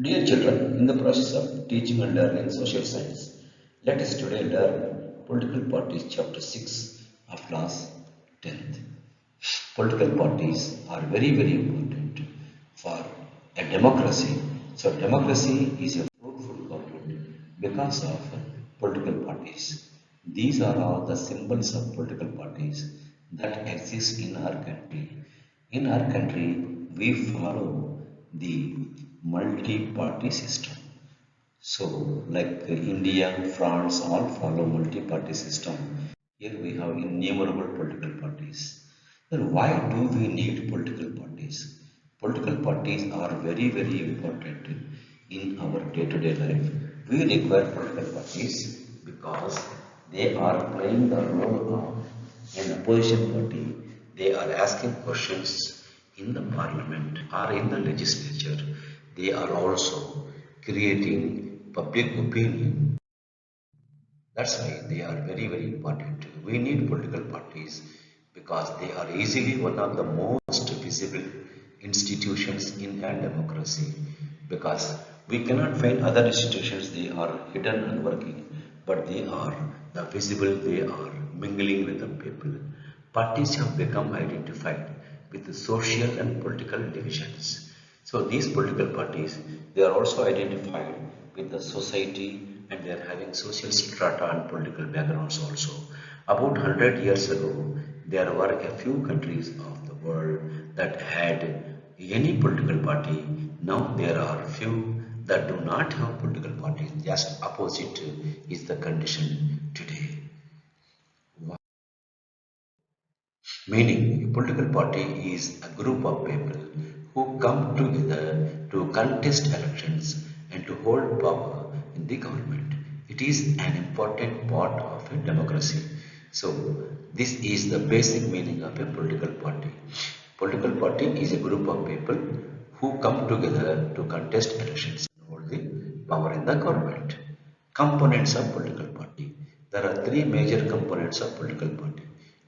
Dear children, in the process of teaching and learning social science, let us today learn Political Parties Chapter 6 of class 10th. Political parties are very important for a democracy. So democracy is a fruitful government because of political parties. These are all the symbols of political parties that exist in our country. In our country, we follow the multi-party system. So, like India, France, all follow multi-party system. Here we have innumerable political parties. Then why do we need political parties? Political parties are very important in our day-to-day life. We require political parties because they are playing the role of an opposition party. They are asking questions in the parliament or in the legislature. They are also creating public opinion. That's why they are very important. We need political parties because they are easily one of the most visible institutions in a democracy. Because we cannot find other institutions, they are hidden and working, but they are the visible, they are mingling with the people. Parties have become identified with the social and political divisions. So these political parties, they are also identified with the society and they are having social strata and political backgrounds also. About 100 years ago, there were a few countries of the world that had any political party. Now there are few that do not have political parties. Just opposite is the condition today. Meaning, a political party is a group of people who come together to contest elections and to hold power in the government. It is an important part of a democracy. So, this is the basic meaning of a political party. Political party is a group of people who come together to contest elections and hold the power in the government. Components of political party. There are three major components of political party.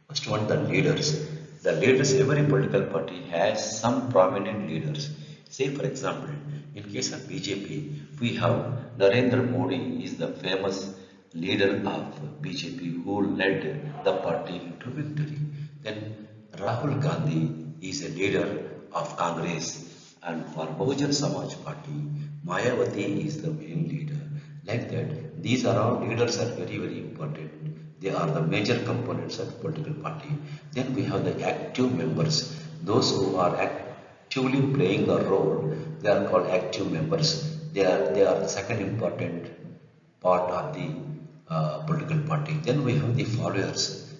First one, the leaders. The leaders, every political party has some prominent leaders. Say, for example, in case of BJP, we have Narendra Modi is the famous leader of BJP who led the party into victory. Then Rahul Gandhi is a leader of Congress, and for Bahujan Samaj Party, Mayawati is the main leader. Like that, these are all leaders are very important. They are the major components of political party. Then we have the active members, those who are actively playing a role. They are called active members. They are the second important part of the political party. Then we have the followers,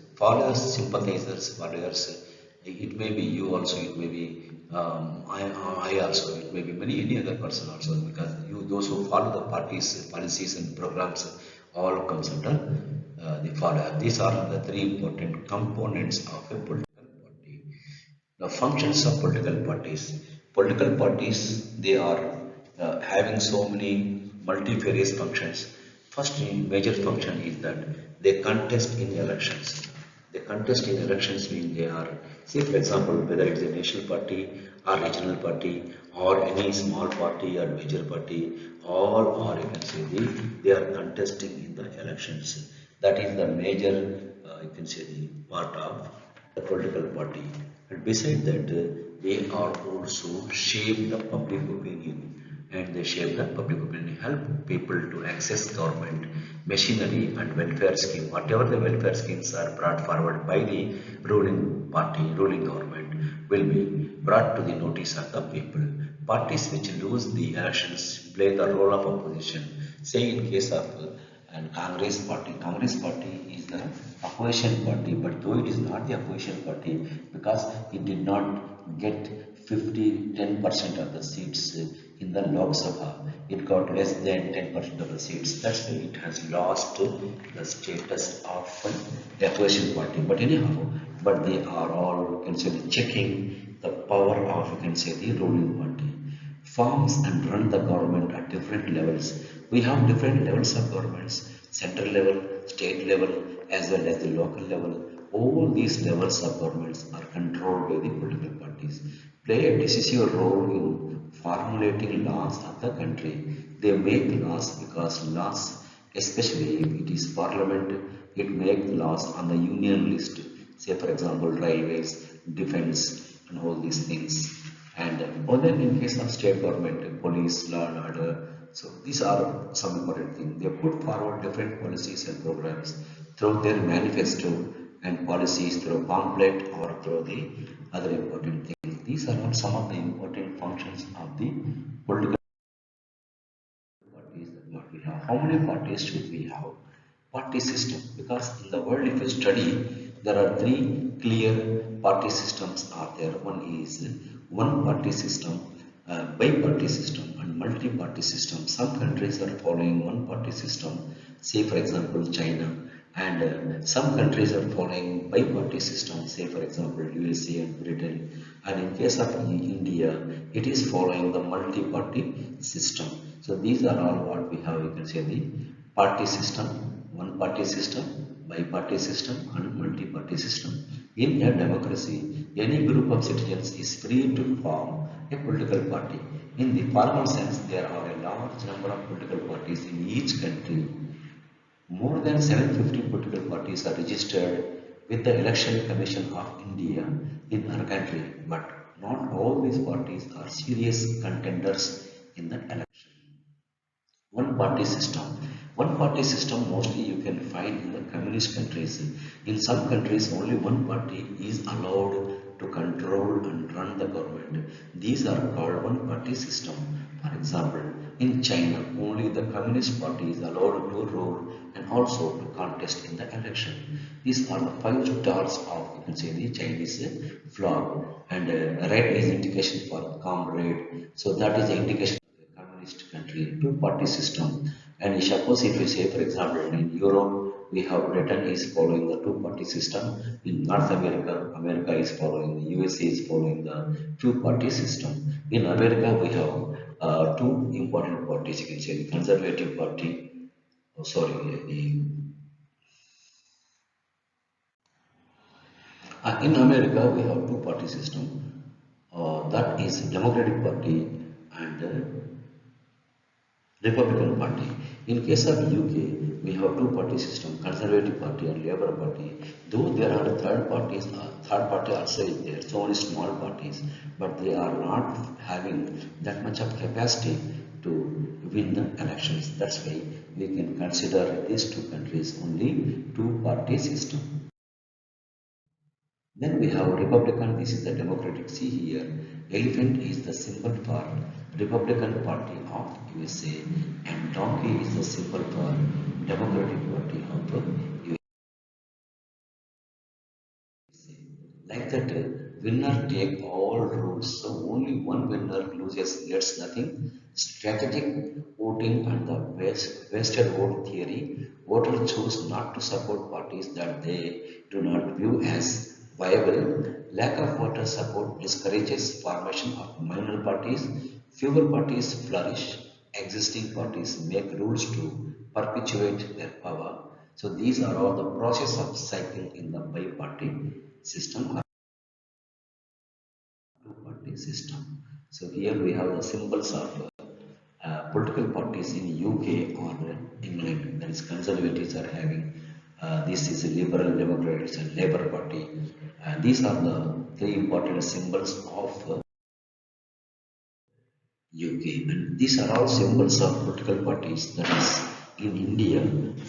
sympathizers, followers. It may be you also, it may be I also, it may be any other person also, because those who follow the party's policies and programs all comes under the follower. These are the three important components of a political party. The functions of political parties. Political parties, they are having so many multifarious functions. First major function is that they contest in elections. They contest in elections mean they are, say for example, whether it's a national party or regional party or any small party or major party, all or you can say they are contesting in the elections. That is the major, you can say the part of the political party. And beside that, they are also shape the public opinion and they shape the public opinion, help people to access government machinery and welfare scheme. Whatever the welfare schemes are brought forward by the ruling party, ruling government will be brought to the notice of the people. Parties which lose the elections play the role of opposition. Say in case of and Congress party is the opposition party, but though it is not the opposition party because it did not get 10% of the seats in the Lok Sabha, it got less than 10% of the seats. That's why it has lost the status of the opposition party. But anyhow, but they are all you can say checking the power of you can say the ruling party forms and run the government at different levels. We have different levels of governments, central level, state level, as well as the local level. All these levels of governments are controlled by the political parties, play a decisive role in formulating laws of the country. They make laws because laws, especially if it is parliament, it makes laws on the union list. Say for example, railways, defense, and all these things. And then in case of state government, police, law and order, so these are some important things. They put forward different policies and programs through their manifesto and policies through pamphlet or through the other important things. These are all some of the important functions of the political parties that what we have. How many parties should we have? Party system. Because in the world, if you study, there are three clear party systems are there. One is one party system, bi-party system, and multi-party system. Some countries are following one party system. Say, for example, China, and some countries are following bi-party system. Say, for example, USA and Britain. And in case of India, it is following the multi-party system. So these are all what we have. You can say the party system, one party system, bi-party system, and multi-party system. In a democracy, any group of citizens is free to form a political party. In the formal sense, there are a large number of political parties in each country. More than 750 political parties are registered with the Election Commission of India in our country, but not all these parties are serious contenders in the election. One party system. One party system mostly you can find in the communist countries. In some countries, only one party is allowed to control and run the government. These are called one party system. For example, in China, only the communist party is allowed to rule and also to contest in the election. These are the five stars of, you can say, the Chinese flag, and red is indication for comrade. So that is the indication communist country, two-party system. And suppose if you say, for example, in Europe, we have Britain is following the two-party system. In North America, America is following, the USA is following the two-party system. In America, we have two important parties. You can say the Conservative Party. Oh, sorry, in America, we have two-party system. That is Democratic Party and Republican Party. In case of UK, we have two-party system, Conservative Party and Labour Party. Though there are third parties, third party also is there, so only small parties, but they are not having that much of capacity to win the elections. That's why we can consider these two countries only two-party system. Then we have Republican, this is the Democratic. See here, elephant is the symbol for Republican Party of USA and donkey is the symbol for Democratic Party of USA. Like that, winner take all rules. So only one winner loses, gets nothing. Strategic voting and the wasted vote theory. Voters choose not to support parties that they do not view as viable. Lack of voter support discourages formation of minor parties. Fewer parties flourish. Existing parties make rules to perpetuate their power. So these are all the process of cycle in the bi-party system or two-party system. So here we have the symbols of political parties in UK or England. That is, conservatives are having. This is a Liberal Democrats and Labour Party. These are the three important symbols of UK, and these are all symbols of political parties. That is, in India,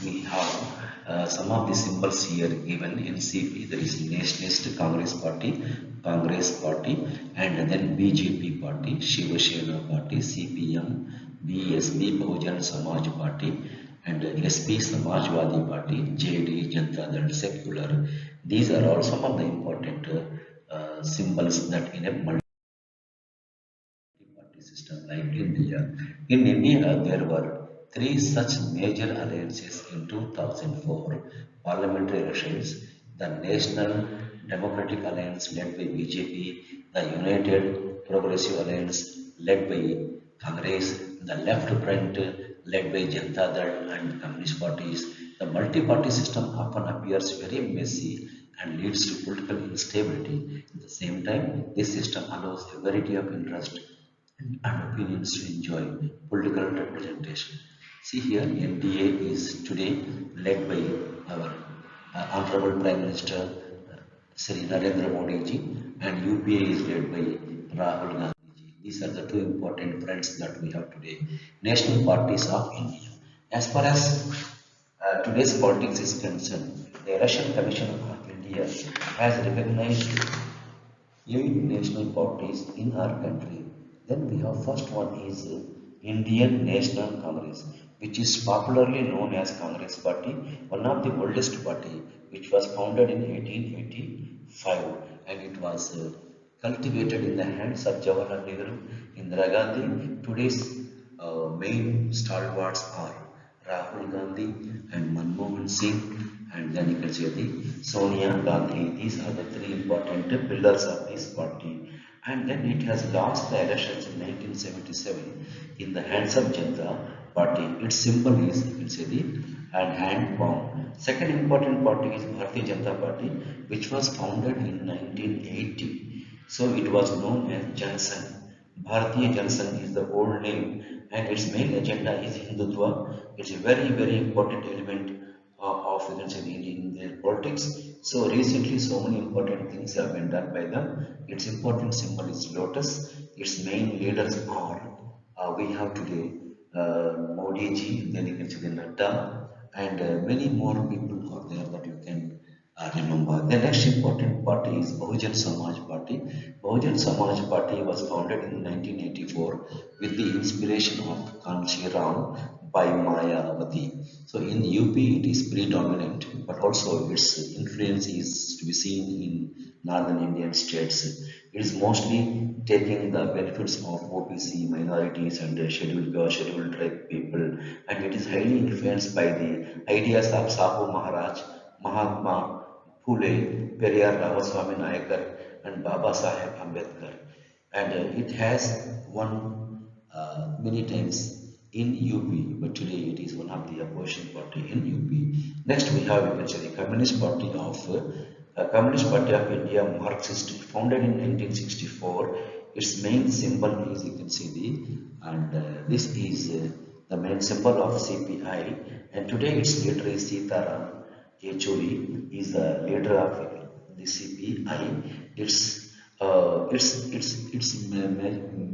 we have some of the symbols here given in CP. There is Nationalist Congress Party, and then BJP Party, Shiva Sena Party, CPM, BSP, Bahujan Samaj Party, and SP Samajwadi Party, JD, Janata Dal, Secular. These are all some of the important symbols that in a multi-party system like India. In India, there were three such major alliances in 2004 parliamentary elections: the National Democratic Alliance led by BJP, the United Progressive Alliance led by Congress, the Left Front led by Janata Dal and Communist parties. The multi-party system often appears very messy and leads to political instability. At the same time, this system allows a variety of interest and opinions to enjoy political representation. See here, NDA is today led by our Honorable Prime Minister Sri Narendra Modi ji, and UPA is led by Rahul Gandhi ji. These are the two important friends that we have today. National parties of India. As far as today's politics is concerned, the Election Commission of India has recognized 8 national parties in our country. Then we have first one is Indian National Congress, which is popularly known as Congress Party, one of the oldest party, which was founded in 1885, and it was cultivated in the hands of Jawaharlal Nehru, Indira Gandhi. Today's main stalwarts are Rahul Gandhi and Manmohan Singh, and then you can say the Sonia Gandhi. These are the three important pillars of this party. And then it has lost the elections in 1977 in the hands of Janata Party. Its symbol is, you can say, the hand palm. Second important party is Bharatiya Janata Party, which was founded in 1980. So it was known as Jansan. Bharatiya Jansan is the old name, and its main agenda is Hindutva. It's a very, very important element of, you can say, in their politics. So recently, so many important things have been done by them. Its important symbol is lotus. Its main leaders are we have today Modi ji, then you can see the Nadda, and many more people are there that you can remember. The next important party is Bahujan Samaj Party. Bahujan Samaj Party was founded in 1984 with the inspiration of Kanchi Ram by Mayavati. So in UP it is predominant, but also its influence is to be seen in northern Indian states. It is mostly taking the benefits of OPC minorities and scheduled tribe people, and it is highly influenced by the ideas of Sahu Maharaj, Mahatma Phule, Periyar Ramaswamy Nayakar, and Baba Saheb Ambedkar. And it has won many times in UP, but today it is one of the opposition party in UP. Next, we have, you can say, the Communist Party of India, Marxist, founded in 1964. Its main symbol is, you can see, this is the main symbol of CPI, and today its leader is Sitaram Yechuri, is the leader of the CPI.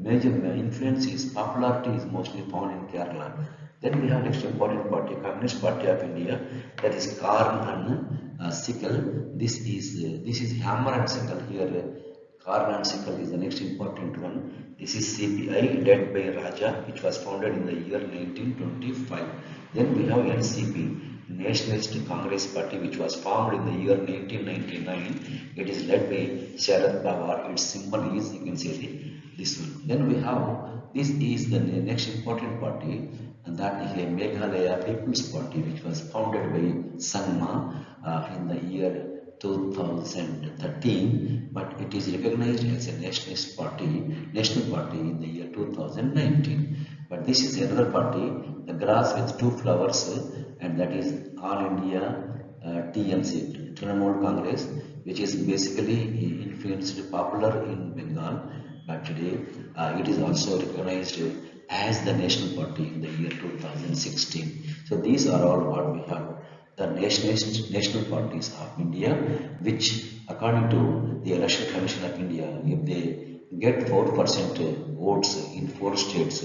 Major influence is popularity is mostly found in Kerala. Then we have next important party, Communist Party of India, that is Karn and Sickle. This is hammer and sickle here. Karn and sickle is the next important one. This is CPI led by Raja, which was founded in the year 1925. Then we have NCP, Nationalist Congress Party, which was formed in the year 1999. It is led by Sharad Pawar. Its symbol is, you can see this one. Then we have, this is the next important party, and that is a Meghalaya People's Party, which was founded by Sangma in the year 2013, but it is recognized as a national party in the year 2019. But this is another party, the grass with two flowers, and that is All India TMC, Trinamool Congress, which is basically influenced popular in Bengal, but today it is also recognized as the national party in the year 2016. So these are all what we have, the national parties of India, which according to the Election Commission of India, if they get 4% votes in 4 states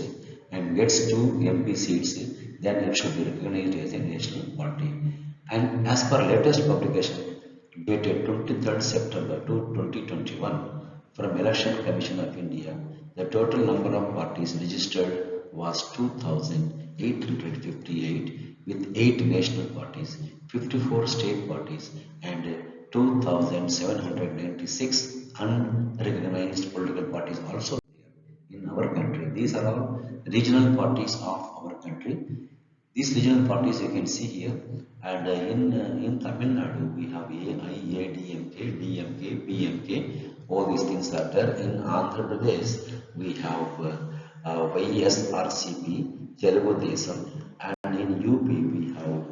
and gets 2 MP seats, then it should be recognized as a national party. And as per latest publication dated 23rd September to 2021 from Election Commission of India, the total number of parties registered was 2,858 with 8 national parties, 54 state parties, and 2,796 unrecognized political parties also there in our country. These are all regional parties of our country. These regional parties you can see here, and in Tamil Nadu we have AIADMK, DMK, PMK. All these things are there. In Andhra Pradesh we have YSRCP, Telugu Desam, and in UP we have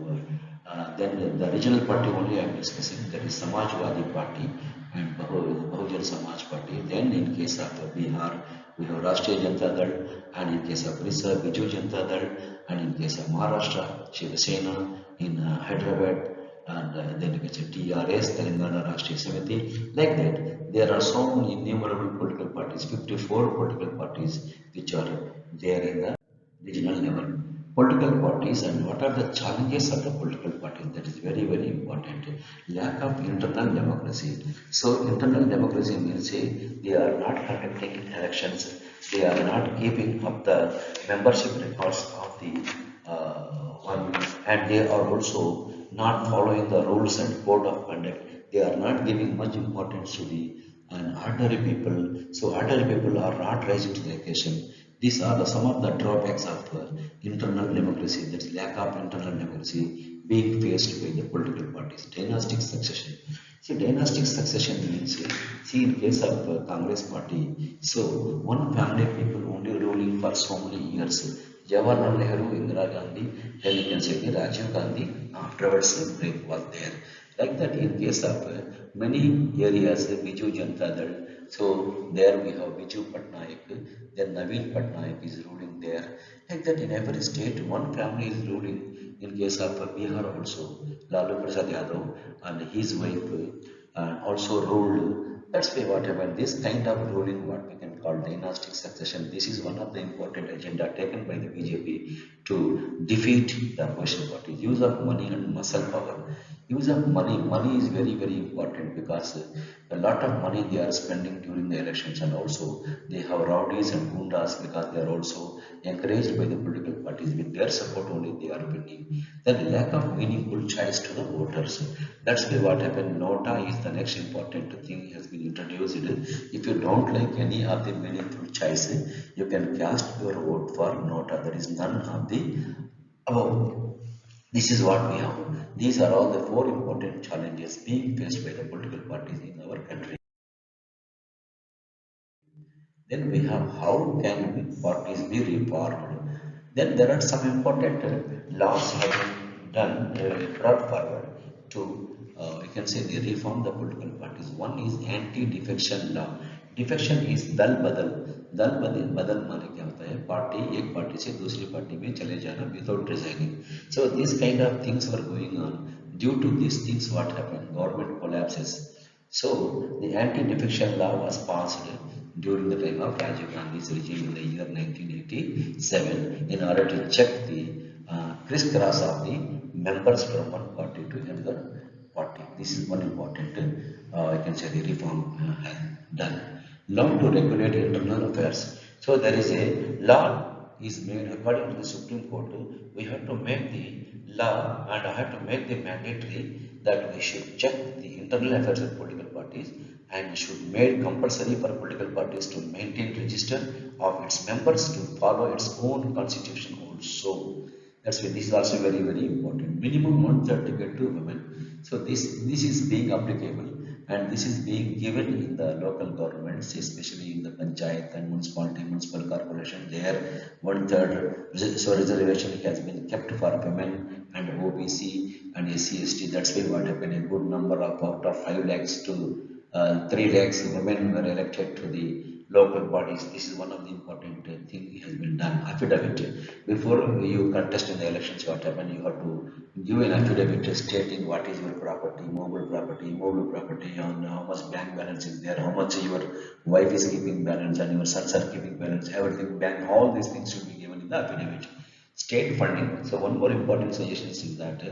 then the regional party only I am discussing, that is Samajwadi Party and Bahujan Samaj Party. Then in case of Bihar, we have Rashtriya Janata Dal, and in case of Orissa, Biju Janata Dal, and in case of Maharashtra, Shiva Sena, in Hyderabad, and then you can say TRS, Telangana Rashtriya Samiti. Like that, there are so many innumerable political parties, 54 political parties which are there in the regional level. Political parties and what are the challenges of the political parties, that is very very important. Lack of internal democracy. So internal democracy means they are not conducting elections, they are not keeping up the membership records of the one, and they are also not following the rules and code of conduct. They are not giving much importance to the ordinary people. So ordinary people are not rising to the occasion. These are some of the drawbacks of internal democracy, that is lack of internal democracy being faced by the political parties. Dynastic succession. See, dynastic succession means, see, in case of Congress party, so one family people only ruling for so many years. Jawaharlal Nehru, Indira Gandhi, then you can say Rajiv Gandhi, afterwards break was there. Like that in case of many areas, Biju Janata Dal, so there we have Biju Patnaik, then Naveen Patnaik is ruling there. Like that in every state, one family is ruling. In case of Bihar also, Lalu Prasad Yadav and his wife also ruled. That's why what happened. This kind of ruling, what we can call dynastic succession, this is one of the important agenda taken by the BJP to defeat the opposition party. Use of money and muscle power. Use of money. Money is very very important because a lot of money they are spending during the elections, and also they have rowdies and gundas because they are also encouraged by the political parties. With their support only they are winning. Then lack of meaningful choice to the voters. That's why what happened. Nota is the next important thing has been introduced. If you don't like any of the meaningful choice, you can cast your vote for Nota. There is none of the above. This is what we have. These are all the four important challenges being faced by the political parties in our country. Then we have how can parties be reformed. Then there are some important laws have been done, brought forward to, you can say, they reform the political parties. One is anti-defection law. Defection is दल बदल माने क्या होता है, party एक party से दूसरी party में चले जाना without resigning. So this kind of things were going on. Due to this things what happened, government collapses. So the anti-defection law was passed during the time of Rajiv Gandhi's regime in the year 1987 in order to check the crisscross of the members from one party to another party. This is one important, I can say, the reform done. Law to regulate internal affairs. So there is a law is made according to the Supreme Court. We have to make the law and I have to make the mandatory that we should check the internal affairs of political parties and should make compulsory for political parties to maintain register of its members to follow its own constitution also. That's why this is also very very important. Minimum 1/3 ticket to women. So this is being applicable and this is being given in the local governments, especially in the panchayat and municipality, municipal corporation. There 1/3 so reservation has been kept for women and OBC and SC/ST. That's why what happened, a good number of out of 5 lakhs to 3 lakhs women were elected to the local bodies. This is one of the important thing has been done. Affidavit. Before you contest in the elections, what happened, you have to give an affidavit stating what is your property, mobile property, and how much bank balance is there, how much your wife is keeping balance and your sons are keeping balance, everything bank, all these things should be given in the affidavit. State funding. So one more important suggestion is that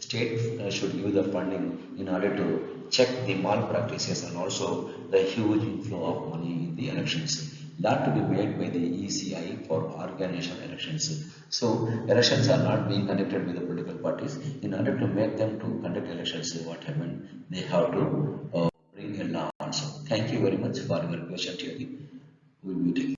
state should give the funding in order to check the malpractices and also the huge inflow of money in the elections. That to be made by the ECI for organization elections. So elections are not being conducted by the political parties. In order to make them to conduct elections, what happened? They have to bring a law also. Thank you very much for your patient hearing. We will be taking.